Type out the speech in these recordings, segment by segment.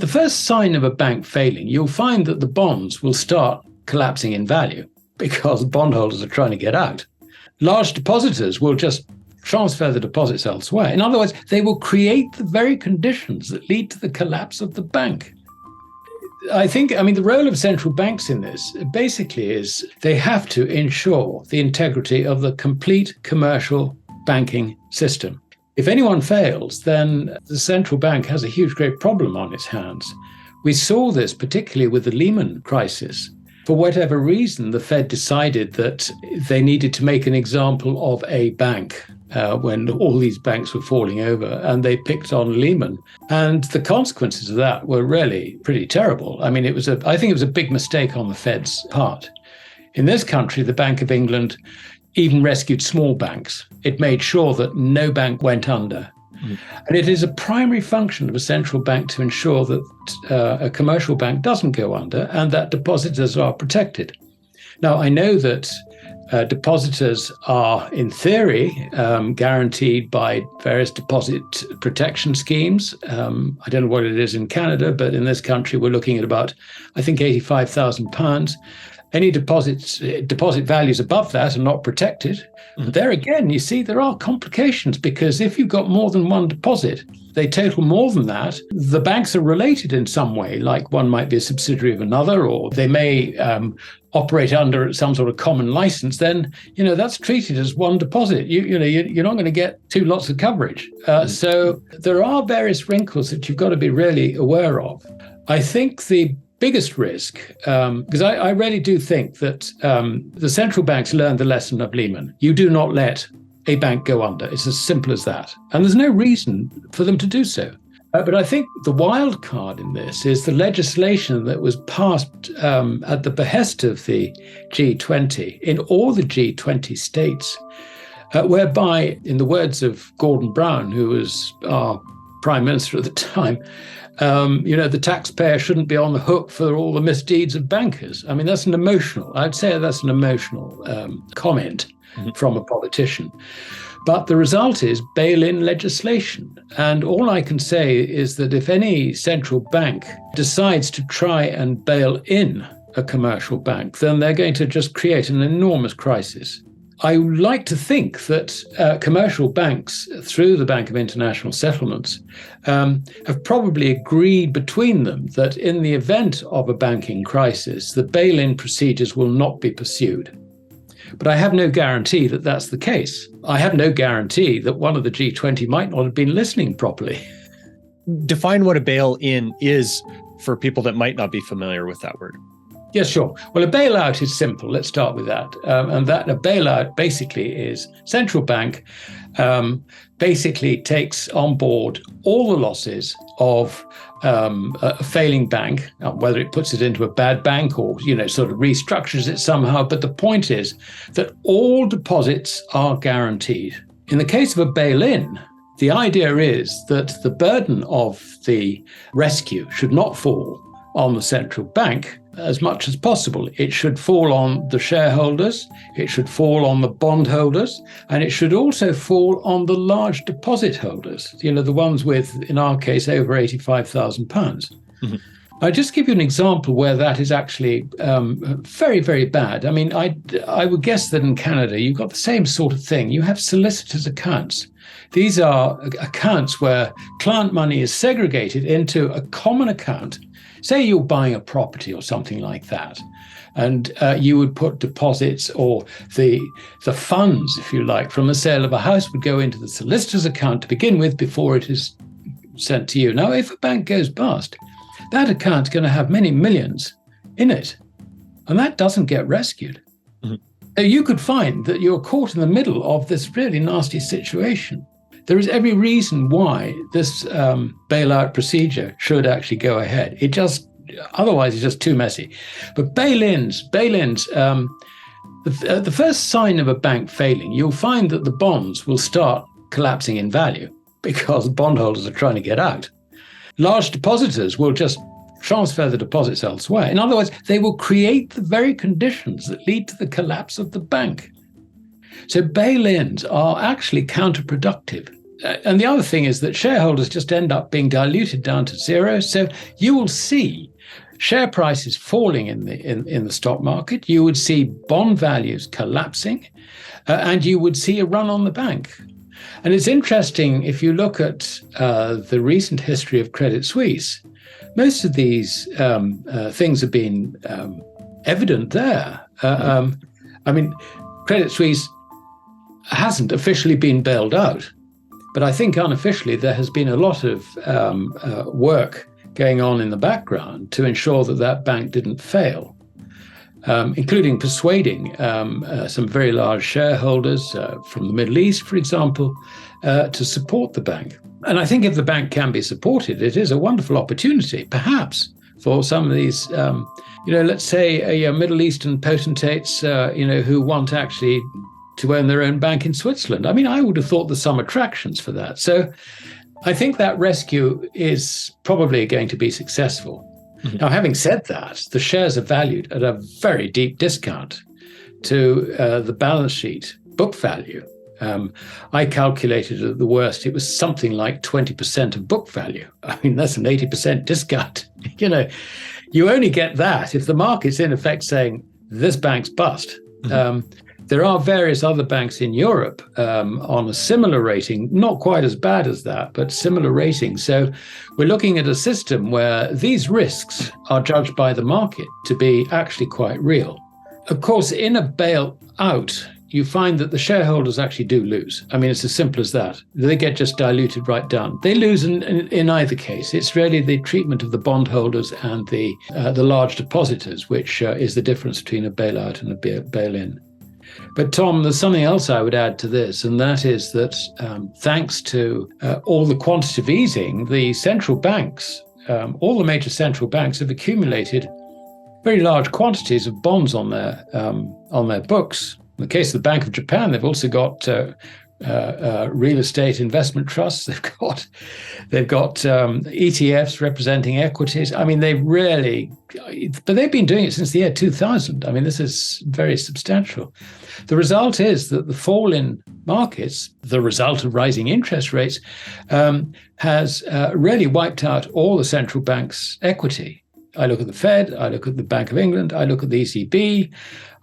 the first sign of a bank failing, you'll find that the bonds will start collapsing in value because bondholders are trying to get out. Large depositors will just transfer the deposits elsewhere. In other words, they will create the very conditions that lead to the collapse of the bank. The role of central banks in this basically is they have to ensure the integrity of the complete commercial banking system. If anyone fails, then the central bank has a huge, great problem on its hands. We saw this particularly with the Lehman crisis. For whatever reason, the Fed decided that they needed to make an example of a bank when all these banks were falling over, and they picked on Lehman. And the consequences of that were really pretty terrible. I think it was a big mistake on the Fed's part. In this country, the Bank of England even rescued small banks. It made sure that no bank went under. And it is a primary function of a central bank to ensure that a commercial bank doesn't go under and that depositors are protected. Now, I know that depositors are, in theory, guaranteed by various deposit protection schemes. I don't know what it is in Canada, but in this country, we're looking at about, I think, £85,000. Any deposit values above that are not protected. But there again, you see, there are complications because if you've got more than one deposit, they total more than that. The banks are related in some way, like one might be a subsidiary of another, or they may operate under some sort of common license. Then, that's treated as one deposit. You're not going to get two lots of coverage. So there are various wrinkles that you've got to be really aware of. I think the biggest risk, because I really do think that the central banks learned the lesson of Lehman. You do not let a bank go under. It's as simple as that. And there's no reason for them to do so. But I think the wild card in this is the legislation that was passed at the behest of the G20 in all the G20 states, whereby, in the words of Gordon Brown, who was our prime minister at the time, the taxpayer shouldn't be on the hook for all the misdeeds of bankers. I'd say that's an emotional comment from a politician. But the result is bail-in legislation. And all I can say is that if any central bank decides to try and bail in a commercial bank, then they're going to just create an enormous crisis. I like to think that commercial banks, through the Bank of International Settlements, have probably agreed between them that in the event of a banking crisis, the bail-in procedures will not be pursued. But I have no guarantee that that's the case. I have no guarantee that one of the G20 might not have been listening properly. Define what a bail-in is for people that might not be familiar with that word. Yes, sure. Well, a bailout is simple. Let's start with that. And a bailout basically is central bank basically takes on board all the losses of a failing bank, whether it puts it into a bad bank or, sort of restructures it somehow. But the point is that all deposits are guaranteed. In the case of a bail-in, the idea is that the burden of the rescue should not fall on the central bank as much as possible. It should fall on the shareholders, it should fall on the bondholders, and it should also fall on the large deposit holders, the ones with, in our case, over £85,000. Mm-hmm. I'll just give you an example where that is actually very, very bad. I would guess that in Canada, you've got the same sort of thing. You have solicitors' accounts. These are accounts where client money is segregated into a common account. Say you're buying a property or something like that, and you would put deposits or the funds, if you like, from the sale of a house would go into the solicitor's account to begin with before it is sent to you. Now, if a bank goes bust, that account's going to have many millions in it, and that doesn't get rescued. Mm-hmm. So you could find that you're caught in the middle of this really nasty situation. There is every reason why this bailout procedure should actually go ahead. Otherwise it's just too messy. But bail-ins, the first sign of a bank failing, you'll find that the bonds will start collapsing in value because bondholders are trying to get out. Large depositors will just transfer the deposits elsewhere. In other words, they will create the very conditions that lead to the collapse of the bank. So bail-ins are actually counterproductive. And the other thing is that shareholders just end up being diluted down to zero. So you will see share prices falling in the stock market. You would see bond values collapsing, and you would see a run on the bank. And it's interesting, if you look at the recent history of Credit Suisse, most of these things have been evident there. I mean, Credit Suisse hasn't officially been bailed out, but I think unofficially there has been a lot of work going on in the background to ensure that that bank didn't fail, including persuading some very large shareholders from the Middle East, for example, to support the bank. And I think if the bank can be supported, it is a wonderful opportunity, perhaps, for some of these, let's say Middle Eastern potentates, who want actually to own their own bank in Switzerland. I mean, I would have thought there's some attractions for that. So I think that rescue is probably going to be successful. Mm-hmm. Now, having said that, the shares are valued at a very deep discount to the balance sheet book value. I calculated at the worst, it was something like 20% of book value. I mean, that's an 80% discount. You only get that if the market's in effect saying this bank's bust. Mm-hmm. There are various other banks in Europe on a similar rating, not quite as bad as that, but similar rating. So we're looking at a system where these risks are judged by the market to be actually quite real. Of course, in a bailout, you find that the shareholders actually do lose. I mean, it's as simple as that. They get just diluted right down. They lose in either case. It's really the treatment of the bondholders and the large depositors, which is the difference between a bailout and a bail-in. But Tom, there's something else I would add to this, and that is that thanks to all the quantitative easing, the central banks, all the major central banks have accumulated very large quantities of bonds on their books. In the case of the Bank of Japan, they've also got real estate investment trusts. They've got ETFs representing equities. I mean, but they've been doing it since the year 2000. I mean, this is very substantial. The result is that the fall in markets, the result of rising interest rates, has really wiped out all the central banks' equity. I look at the Fed, I look at the Bank of England, I look at the ECB,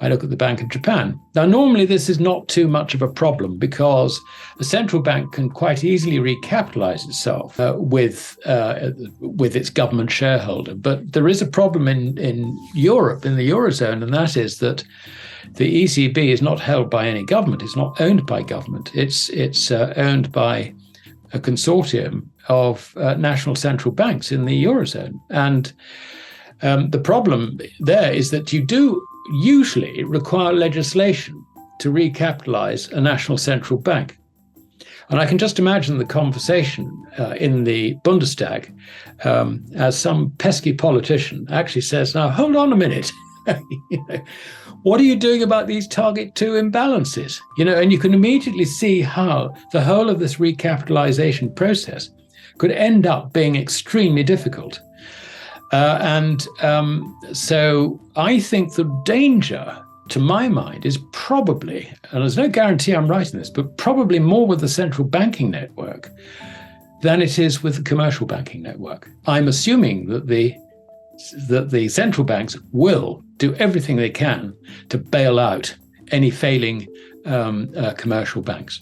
I look at the Bank of Japan. Now, normally this is not too much of a problem because a central bank can quite easily recapitalize itself with its government shareholder. But there is a problem in Europe, in the Eurozone, and that is that the ECB is not held by any government. It's not owned by government. It's owned by a consortium of national central banks in the Eurozone. And the problem there is that you do usually require legislation to recapitalize a national central bank. And I can just imagine the conversation in the Bundestag as some pesky politician actually says, now, hold on a minute. What are you doing about these target 2 imbalances? And you can immediately see how the whole of this recapitalization process could end up being extremely difficult. So I think the danger, to my mind, is probably, and there's no guarantee I'm right in this, but probably more with the central banking network than it is with the commercial banking network. I'm assuming that the central banks will do everything they can to bail out any failing commercial banks.